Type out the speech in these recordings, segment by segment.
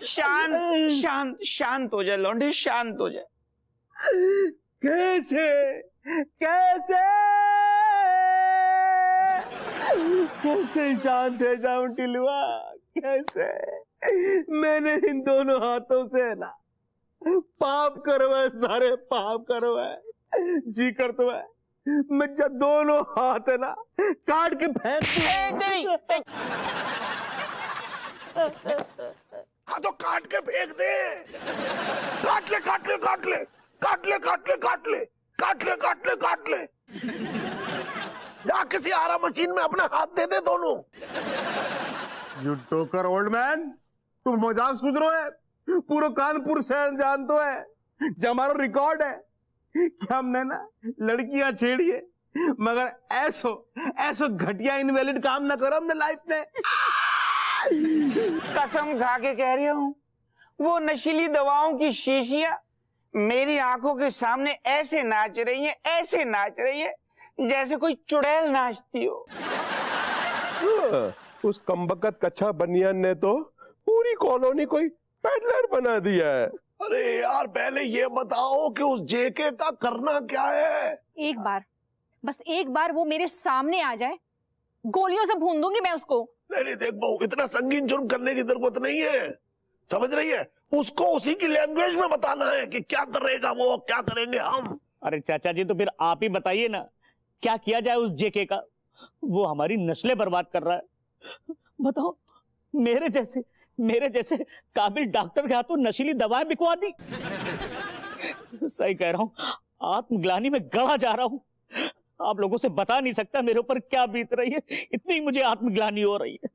शांत शांत शांत हो जाए लौंडे, शांत हो जाए। कैसे कैसे कैसे शांत हो जाऊं टिलुआ, कैसे? मैंने इन दोनों हाथों से ना पाप करवाए, सारे पाप करवाए। जी कर तो मैं जब दोनों हाथ है ना काट के फेंक हाँ तो काट के फेंक दे। काट ले काट ले काट ले काट ले काट ले काट ले काट ले काट ले काट ले। या किसी आरा मशीन में अपना हाथ दे दे दोनों। यू टोकर ओल्ड मैन, तुम मजाक सूझ रहे है? पूरा कानपुर शहर जानतो है जब हमारा रिकॉर्ड है कि हमने ना लड़कियां छेड़ी है, मगर ऐसो घटिया इनवैलिड काम ना करो हमने लाइफ में। कसम खा के कह रही हूँ, वो नशीली दवाओं की शीशियां मेरी आंखों के सामने ऐसे नाच रही है, ऐसे नाच रही है जैसे कोई चुड़ैल नाचती हो। उस कमबख्त कच्चा बनियान ने तो पूरी कॉलोनी कोई पेडलर बना दिया है। अरे यार पहले ये बताओ कि उस जेके का करना क्या है? एक बार, बस एक बार वो मेरे सामने आ जाए, गोलियों से भून दूंगी मैं उसको। नहीं देख बहू, इतना संगीन जुर्म करने की जरूरत नहीं है, समझ रही है? उसको उसी की लैंग्वेज में बताना है कि क्या करेगा वो, क्या करेंगे हम। अरे चाचा जी, तो फिर आप ही बताइए ना, क्या किया जाए उस जेके का? वो हमारी नस्लें बर्बाद कर रहा है। बताओ, मेरे जैसे काबिल डॉक्टर के हाथों नशीली दवाएं बिकवा दी। सही कह रहा हूँ, आत्मग्लानि में गड़ा जा रहा हूँ। आप लोगों से बता नहीं सकता मेरे ऊपर क्या बीत रही है, इतनी मुझे आत्मग्लानि हो रही है।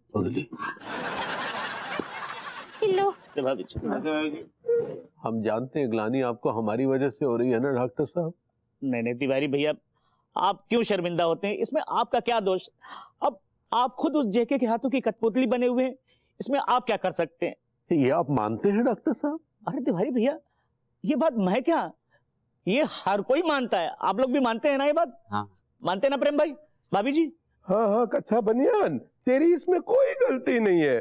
हम जानते हैं ग्लानि आपको हमारी वजह से हो रही है ना डॉक्टर साहब? नहीं तिवारी भैया, आप क्यों शर्मिंदा होते हैं? इसमें आपका क्या दोष? अब आप खुद उस जेके के हाथों की कठपुतली बने हुए हैं, इसमें आप क्या कर सकते हैं? ये आप मानते हैं डॉक्टर साहब? अरे तिवारी भैया, ये बात मैं क्या, ये हर कोई मानता है। आप लोग भी मानते हैं ना ये बात? हाँ। मानते हैं ना प्रेम भाई, भाभी जी? हाँ कच्चा बनियान, तेरी इसमें कोई गलती नहीं है।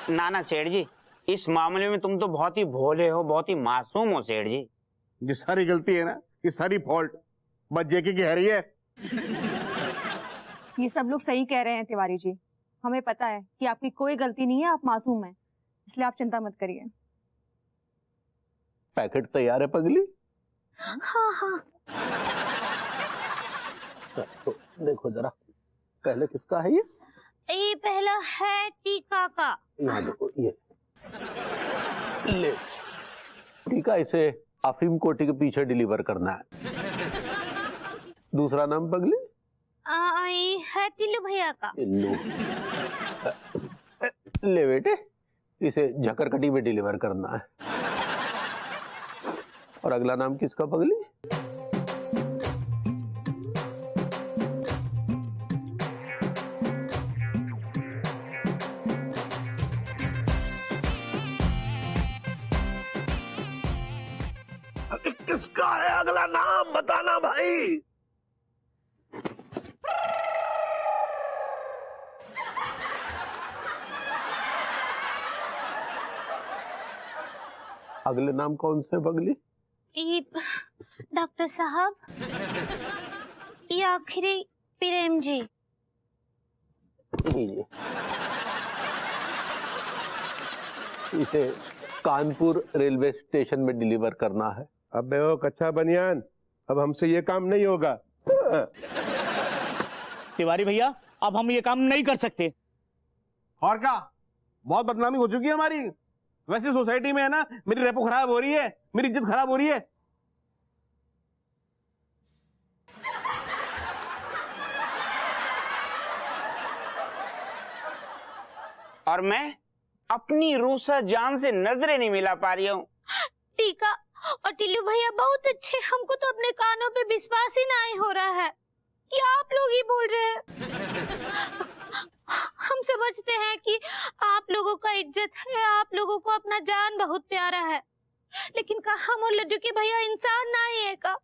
ना सेठ जी, इस मामले में तुम तो बहुत ही भोले हो, बहुत ही मासूम हो सेठ जी। ये सारी गलती है ना, ये सारी फॉल्ट बस जेके की है रही है। ये सब लोग सही कह रहे हैं तिवारी जी, हमें पता है कि आपकी कोई गलती नहीं है, आप मासूम हैं, इसलिए आप चिंता मत करिए। पैकेट तैयार है पगली? हाँ। तो देखो जरा, पहले किसका है ये? ये पहला है टीका का। यहाँ देखो ये ले टीका, इसे अफीम कोटी के पीछे डिलीवर करना है। दूसरा नाम पगली? ये है टिल्लू भैया का। ले बेटे, इसे झकरकटी में डिलीवर करना है। और अगला नाम किसका पगली? किसका है अगला नाम, बताना भाई। अगले नाम कौन से पगली? ये डॉक्टर साहब, ये आखिरी प्रेम जी। इसे कानपुर रेलवे स्टेशन में डिलीवर करना है। अबे ओ कच्चा बनियान, अब हमसे ये काम नहीं होगा। तिवारी भैया, अब हम ये काम नहीं कर सकते। और क्या, बहुत बदनामी हो चुकी है हमारी। वैसे सोसाइटी में है ना, मेरी रेपो खराब हो रही है, मेरी इज्जत खराब हो रही है। और मैं अपनी रूसा जान से नजरें नहीं मिला पा रही हूँ। टीका और टिल्लू भैया बहुत अच्छे, हमको तो अपने कानों पे विश्वास ही नहीं हो रहा है कि आप लोग ही बोल रहे हैं। हम समझते हैं कि आप लोगों का इज्जत है, आप लोगों को अपना जान बहुत प्यारा है, लेकिन का हम और लड्डू के भैया इंसान नहीं है का?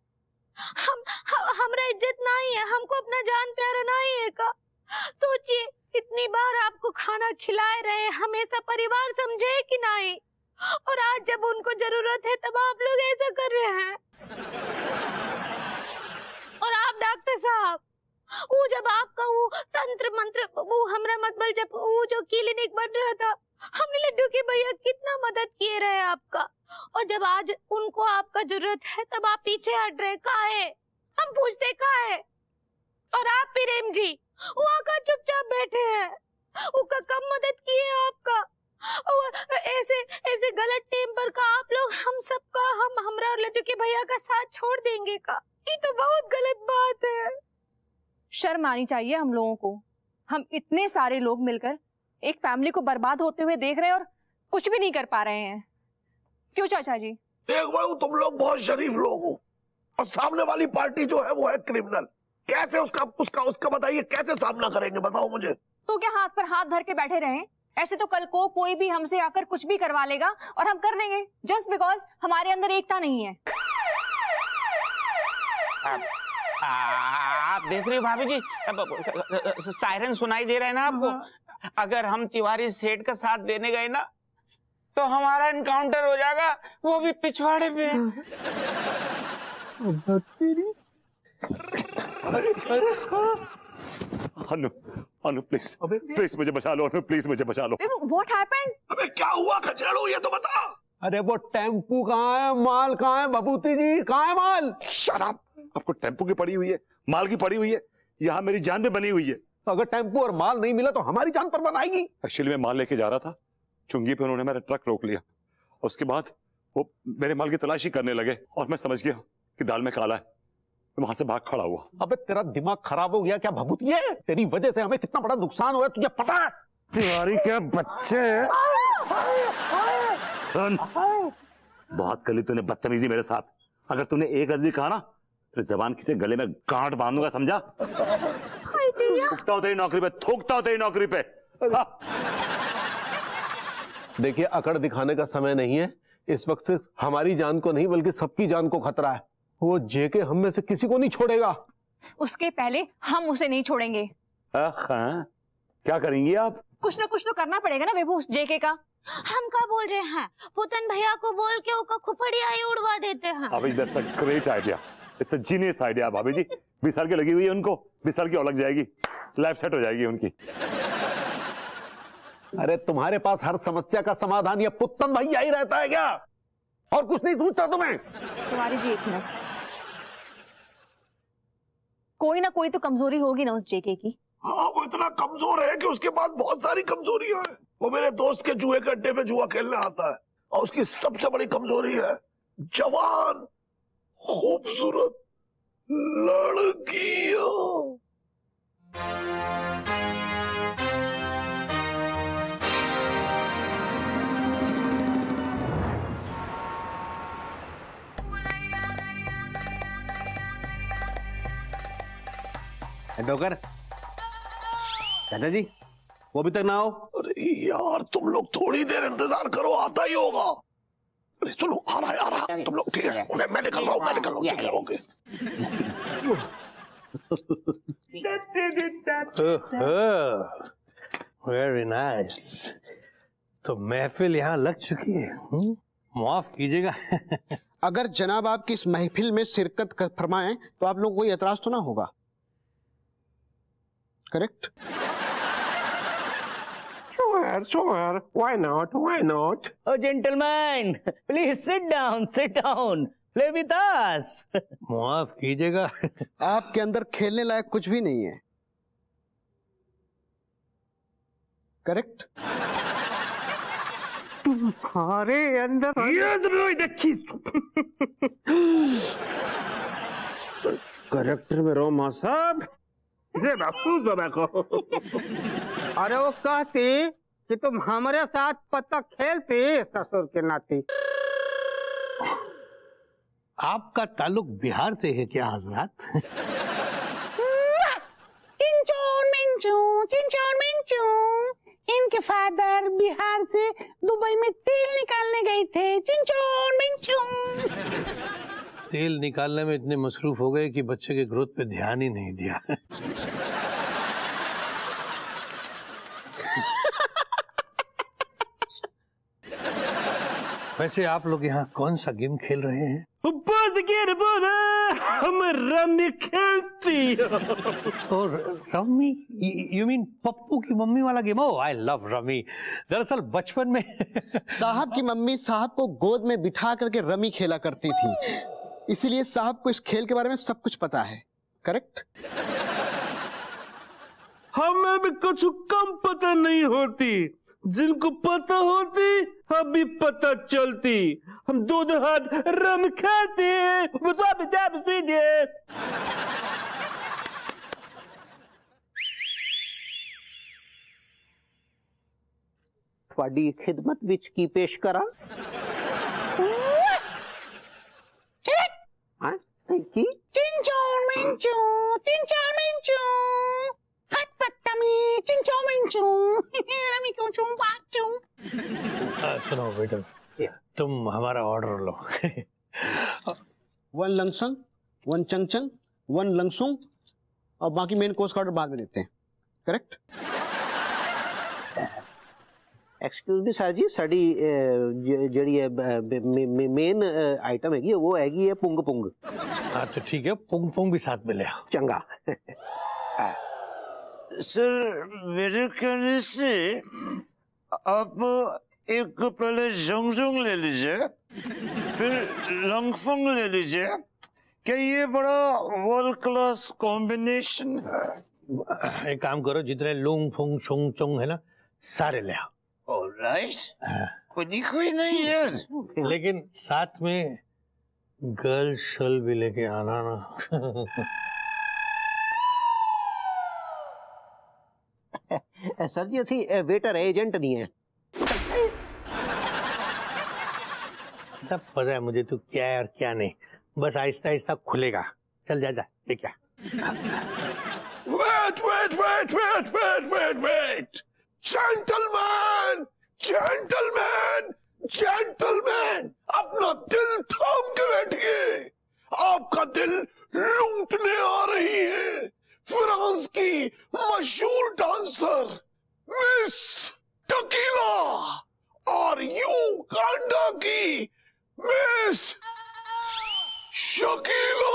हमरा इज्जत नहीं है, हमको अपना जान प्यारा नहीं है का? सोचिए, इतनी बार आपको खाना खिलाए रहे, हमेशा परिवार समझे कि नहीं, और आज जब उनको जरूरत है तब आप लोग ऐसा कर रहे हैं। और आप डॉक्टर साहब, वो जब आपका वो तंत्र मंत्र वो हमरा मतबल जब वो जो क्लिनिक बन रहा था, हमने लड्डू के भैया कितना मदद किए रहे आपका, और जब आज उनको आपका जरूरत है तब आप पीछे हट रहे काहे? हम पूछते काहे? और आप प्रेम जी वहाँ का चुपचाप बैठे हैं, उसका कम मदद किए आपका, और ऐसे ऐसे गलत टेम्पर का आप लोग हम सबका हमरा और लड्डू के भैया का साथ छोड़ देंगे का? ये तो बहुत गलत बात है। शर्म आनी चाहिए हम लोगों को। हम इतने सारे लोग मिलकर एक फैमिली को बर्बाद होते हुए देख रहे हैं और कुछ भी नहीं कर पा रहे हैं। क्यों चाचा जी? देख भाई, तुम लोग बहुत शरीफ लोग हो, और सामने वाली पार्टी जो है वो है क्रिमिनल। कैसे उसका बताइए, कैसे सामना करेंगे बताओ मुझे। तो क्या हाथ पर हाथ धर के बैठे रहें? ऐसे तो कल को कोई भी हमसे आकर कुछ भी करवा लेगा और हम कर देंगे, जस्ट बिकॉज हमारे अंदर एकता नहीं है। आप देख रहे हो भाभी जी, सायरन सुनाई दे रहा है ना आपको? अगर हम तिवारी सेठ का साथ देने गए ना तो हमारा एनकाउंटर हो जाएगा, वो भी पिछवाड़े पे। अनु प्लीज मुझे बचा लो, प्लीज मुझे बचा लो। What happened? अबे क्या हुआ खचेड़ो, ये तो बता। अरे वो टेम्पू कहाँ है, माल कहाँ है, भभूति जी कहाँ है माल? Shut up. आपको टेम्पू की पड़ी हुई है, माल की पड़ी हुई है, यहाँ मेरी जान भी बनी हुई है। अगर टेम्पू और माल नहीं मिला तो हमारी जान पर बनाएगी। एक्चुअली मैं माल लेके जा रहा था, चुंगी पे उन्होंने मेरा ट्रक रोक लिया, उसके बाद वो मेरे माल की तलाशी करने लगे और मैं समझ गया कि दाल में काला है, वहां से भाग खड़ा हुआ। अबे तेरा दिमाग खराब हो गया क्या भभूतिये? तेरी वजह से हमें कितना बड़ा नुकसान हुआ तुझे पता है? तिवारी के बच्चे। सुन, बहुत कली तूने बदतमीजी मेरे साथ। अगर तूने एक अर्जी कहा ना तो जबान खींचे गले में गांठ बांधूंगा, समझा? थूकता हो तेरी नौकरी पे, थूकता हो तेरी नौकरी पे। देखिए, अकड़ दिखाने का समय नहीं है। इस वक्त सिर्फ हमारी जान को नहीं बल्कि सबकी जान को खतरा है। वो जेके हम में से किसी को नहीं छोड़ेगा। उसके पहले हम उसे नहीं छोड़ेंगे। क्या करेंगी आप? कुछ ना कुछ तो करना पड़ेगा ना विभू उस जेके का। हम क्या बोल रहे हैं, पुतन भैया को बोल के उसका खुपड़िया ही उड़वा देते हैं। भाभी that's a great idea, it's a genius idea. भाभी जी 20 साल की लगी हुई है उनको, 20 साल की और लग जाएगी, लाइफ सेट हो जाएगी उनकी। अरे तुम्हारे पास हर समस्या का समाधान ये पुत्तन भैया ही रहता है क्या? और कुछ नहीं सोचता तुम्हें? तुम्हारी जी एक मिनट, कोई ना कोई तो कमजोरी होगी ना उस जेके की। हाँ, वो इतना कमजोर है कि उसके पास बहुत सारी कमजोरियां हैं। वो मेरे दोस्त के जुए के अड्डे पे जुआ खेलने आता है, और उसकी सबसे बड़ी कमजोरी है जवान खूबसूरत लड़कियां। डॉक्टर चाचा जी, वो अभी तक ना आओ। अरे यार, तुम लोग थोड़ी देर इंतजार करो, आता ही होगा। अरे सुनो, आ रहा है तुम लोग, ठीक है? मैं निकल रहा हूँ, ठीक है? ओके। Very nice. तो महफिल यहाँ लग चुकी है, माफ कीजिएगा। अगर जनाब आपकी इस महफिल में शिरकत फरमाएं तो आप लोग कोई एतराज तो ना होगा, correct? Sure, why not? Oh, gentlemen, please sit down, play with us. माफ कीजिएगा। आपके अंदर खेलने लायक कुछ भी नहीं है, करेक्ट? तुम्हारे अंदर करेक्टर में रहो मां साहब। अरे वो कहती कि तुम हमारे साथ पत्ता खेलती ससुर के नाती। आपका ताल्लुक बिहार से है क्या हजरत? इनके फादर बिहार से दुबई में तेल निकालने गए थे। चिंचोन मिंचोन। तेल निकालने में इतने मसरूफ हो गए कि बच्चे के ग्रोथ पे ध्यान ही नहीं दिया। वैसे आप लोग यहाँ कौन सा गेम खेल रहे हैं? हम रमी खेलती हो। रमी? यू मीन पप्पू की मम्मी वाला game? Oh I love rummy. दरअसल बचपन में साहब की मम्मी साहब को गोद में बिठा करके रमी खेला करती थी, इसीलिए साहब को इस खेल के बारे में सब कुछ पता है। करेक्ट? हमें भी कुछ कम पता नहीं होती, जिनको पता होती अभी पता चलती। हम दूध हाथ रम खाते हैं। थोड़ी खिदमत विच की पेश करा? हाँ की सुनो बेटा, तुम हमारा ऑर्डर लो। 1 लंगसंग, 1 चंगचंग, 1 लंगसुंग, और बाकी मेन कोर्स का ऑर्डर बाद में देते हैं। करेक्ट? एक्सक्यूज मी सर जी, साड़ी जड़ी है मेन आइटम हैगी वो हैगी है पुंग पुंग। हाँ तो ठीक है, पुंग पुंग भी साथ में ले आओ। चंगा। सर मेरे कहने से आप एक पहले जोंगजोंग ले लीजिए, फिर लंगफंग ले लीजिए। क्या ये बड़ा वर्ल्ड क्लास कॉम्बिनेशन है? एक काम करो, जितने लुंग फुंग शुंग चुंग है ना, सारे ले आओ। ऑलराइट, कोई नहीं यार। लेकिन साथ में गर्ल शल भी लेके आना ना। सर जी असि वेटर एजेंट नहीं है। सब पता है मुझे तू क्या है और क्या नहीं, बस आहिस्ता आहिस्ता खुलेगा। चल जा जा, ये क्या? वेट जेंटलमैन, जेंटलमैन, जेंटलमैन, अपना दिल थाम के बैठिए। आपका दिल लूटने आ रही है फ्रांस की मशहूर डांसर मिस टकीला और युगांडा की मिस शकीला।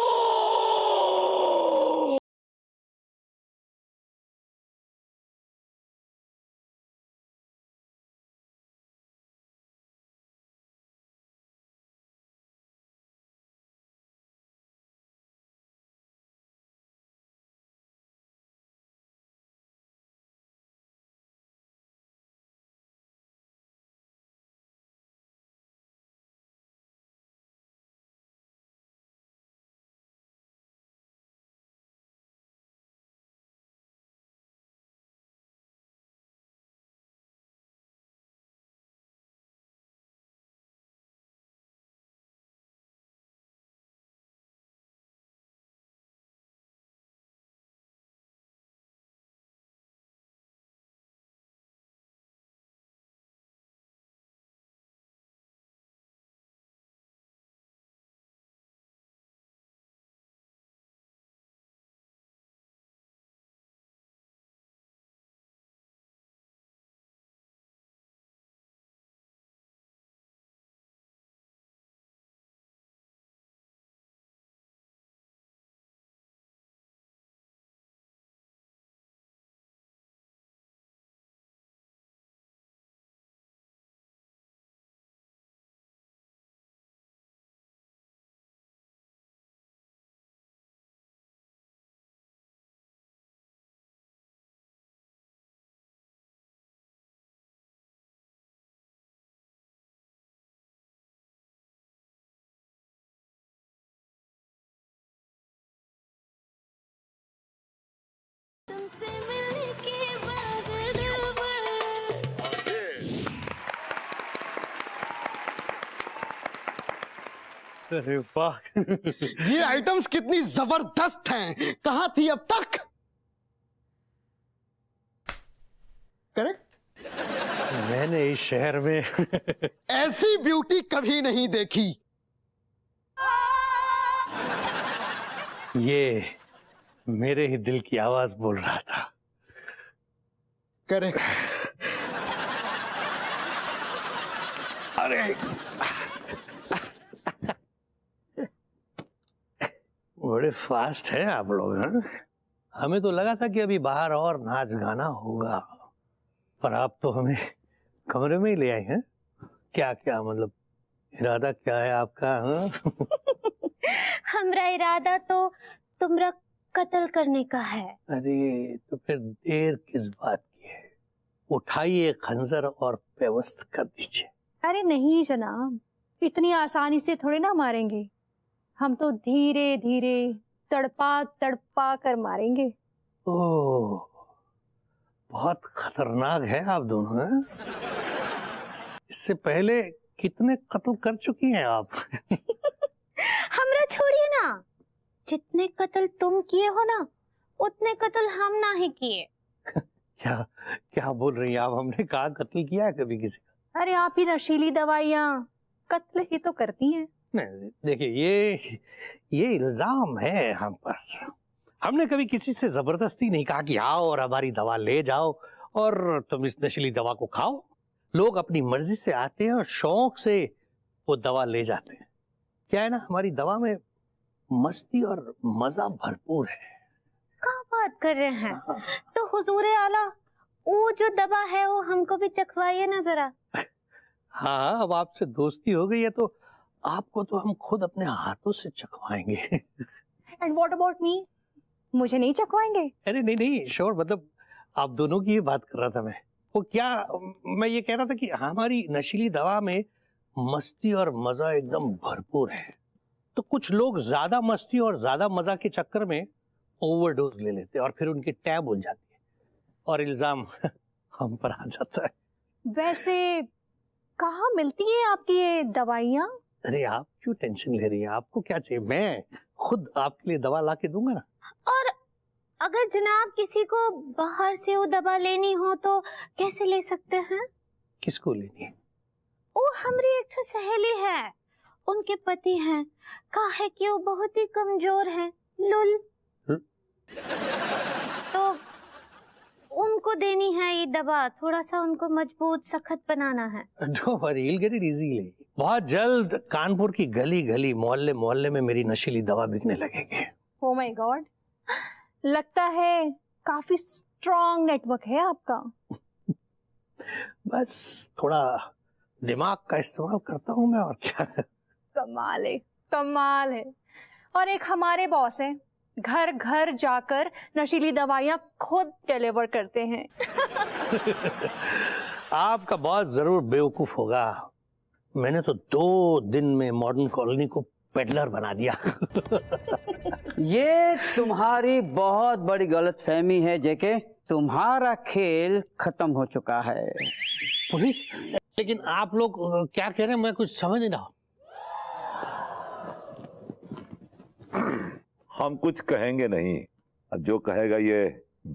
अरे वाह, ये आइटम्स कितनी जबरदस्त हैं, कहां थी अब तक? करेक्ट? मैंने इस शहर में ऐसी ब्यूटी कभी नहीं देखी। ये मेरे ही दिल की आवाज बोल रहा था। करेक्ट। अरे बड़े फास्ट है आप लोग, हैं? हमें तो लगा था कि अभी बाहर और नाच गाना होगा, पर आप तो हमें कमरे में ही ले आए हैं। क्या क्या मतलब इरादा क्या है आपका? हमारा इरादा तो तुम्हारा कत्ल करने का है। अरे तो फिर देर किस बात की है? उठाइए खंजर और व्यवस्थ कर दीजिए। अरे नहीं जनाब, इतनी आसानी से थोड़ी ना मारेंगे, हम तो धीरे धीरे तड़पा तड़पा कर मारेंगे। ओह, बहुत खतरनाक है आप दोनों, हैं? इससे पहले कितने कत्ल कर चुकी हैं आप? हमरा छोड़िए ना, जितने कत्ल तुम किए हो ना उतने कत्ल हम ना ही किए। क्या क्या बोल रही हैं आप? हमने कहा कत्ल किया है कभी किसी का? अरे आप ही नशीली दवाइयाँ कत्ल ही तो करती हैं। नहीं देखिए, ये इल्जाम है हम पर। हमने कभी किसी से जबरदस्ती नहीं कहा कि आओ और हमारी दवा ले जाओ और तुम इस नशीली दवा को खाओ। लोग अपनी मर्जी से आते हैं और शौक से वो दवा ले जाते हैं। क्या है ना, हमारी दवा में मस्ती और मजा भरपूर है। क्या बात कर रहे हैं? तो हुजूरे आला, वो जो दवा है वो हमको भी चखवाइए ना जरा। हाँ, अब आपसे दोस्ती हो गई है तो आपको तो हम खुद अपने हाथों से चखवाएंगे। And what about me? मुझे नहीं चखवाएंगे? अरे नहीं नहीं, श्योर, मतलब आप दोनों की ये बात कर रहा था मैं। वो क्या, मैं ये कह रहा था कि हमारी नशीली दवा में मस्ती और मजा एकदम भरपूर है। तो कुछ लोग ज्यादा मस्ती और ज्यादा मजा के चक्कर में ओवरडोज ले लेते हैं और फिर उनकी टैब उड़ जाती है और इल्जाम हम पर आ जाता है। वैसे कहाँ मिलती है आपकी ये दवाइयाँ? अरे आप क्यों टेंशन ले रही हैं? आपको क्या चाहिए? मैं खुद आपके लिए दवा ला के दूंगा ना। और अगर जनाब किसी को बाहर से वो दवा लेनी हो तो कैसे ले सकते हैं? किसको लेनी है? वो हमारी एक सहेली है, उनके पति हैं, कहा है कि वो बहुत ही कमजोर हैं, लुल। तो उनको देनी है ये दवा, थोड़ा सा उनको मजबूत सख्त बनाना है। Don't worry, you'll get it easily. बहुत जल्द कानपुर की गली गली मोहल्ले मोहल्ले में मेरी नशीली दवा बिकने लगेगी। Oh my God, लगता है काफी स्ट्रॉन्ग नेटवर्क है आपका। बस थोड़ा दिमाग का इस्तेमाल करता हूँ मैं, और क्या। कमाल है, कमाल है। और एक हमारे बॉस हैं, घर घर जाकर नशीली दवाइयाँ खुद डिलीवर करते हैं। आपका बॉस जरूर बेवकूफ होगा। मैंने तो 2 दिन में मॉडर्न कॉलोनी को पेडलर बना दिया। ये तुम्हारी बहुत बड़ी गलतफहमी है जेके, तुम्हारा खेल खत्म हो चुका है। पुलिस, लेकिन आप लोग क्या कह रहे हैं? मैं कुछ समझ नहीं रहा। हम कुछ कहेंगे नहीं, जो कहेगा ये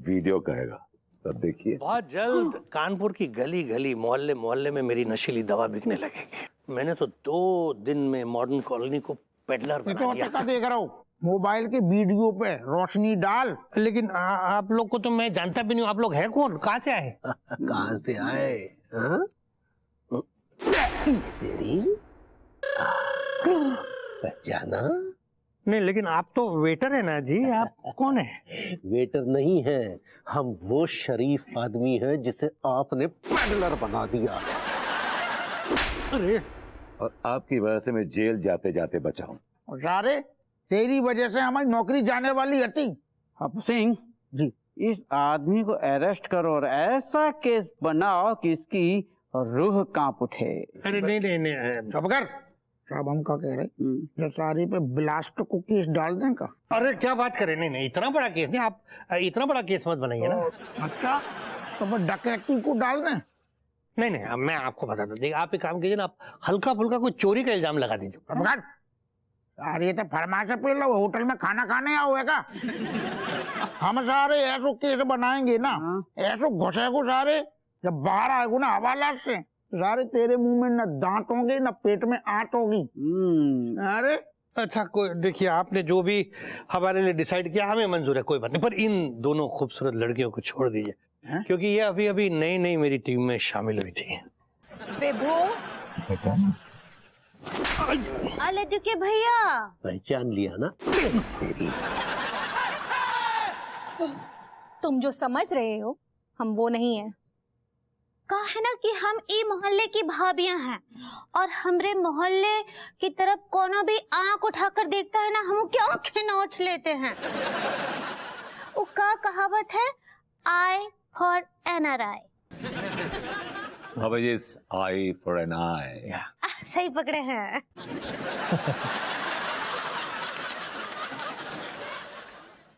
वीडियो कहेगा, तो देखिए। बहुत जल्द कानपुर की गली गली मोहल्ले मोहल्ले में मेरी नशीली दवा बिकने लगेगी। मैंने तो 2 दिन में मॉडर्न कॉलोनी को पेडलर बना दिया। देख रहा हूँ मोबाइल के वीडियो पे रोशनी डाल। लेकिन आप लोग को तो मैं जानता भी नहीं हूँ। आप लोग हैं कौन? कहाँ से आए? कहाँ से आए? तेरी पहचाना नहीं, लेकिन आप तो वेटर है ना जी। आप कौन है? वेटर नहीं है, हम वो शरीफ आदमी हैं जिसे आपने पेडलर बना दिया। अरे, और आपकी वजह से मैं जेल जाते जाते बचा हूँ। सारे तेरी वजह से हमारी नौकरी जाने वाली थी। अब सिंह जी, इस आदमी को अरेस्ट करो और ऐसा केस बनाओ कि इसकी रूह कांप उठे। अरे नहीं नहीं नहीं, सब कर, सब हम क्या कह रहे, जो सारी पे ब्लास्ट को केस डाल दें का। अरे क्या बात करें? नहीं नहीं, इतना बड़ा केस नहीं। आप इतना बड़ा केस मत बनाइए ना। अच्छा, तो फिर डकैती को डाल दें? नहीं नहीं, अब मैं आपको बताता हूँ। देखिए, आप एक काम कीजिए ना, आप हल्का फुल्का कोई चोरी का इल्जाम लगा दीजिए। अरे तो फरमाइश पे लो, होटल में खाना खाने आओगे? हम सारे ऐसो केस बनाएंगे ना, ऐसो घुसे को सारे जब बाहर आएगो ना हवालात से, सारे तेरे मुंह में न दांत होंगे न पेट में आंत होगी। अरे अच्छा कोई देखिए, आपने जो भी हमारे लिए डिसाइड किया हमें मंजूर है, कोई बात नहीं, पर इन दोनों खूबसूरत लड़कियों को छोड़ दीजिए, क्योंकि ये अभी अभी नई नई मेरी टीम में शामिल हुई थी। लड्डू के भैया पहचान लिया ना? तुम जो समझ रहे हो हम वो नहीं है। कहा है ना कि हम ई मोहल्ले की भाभियां हैं और हमरे मोहल्ले की तरफ कोनो भी आंख उठाकर देखता है ना, हम क्या आंखें नोच लेते हैं। वो का कहावत है, आई फॉर एन आर eye. eye for an eye. सही पकड़े हैं।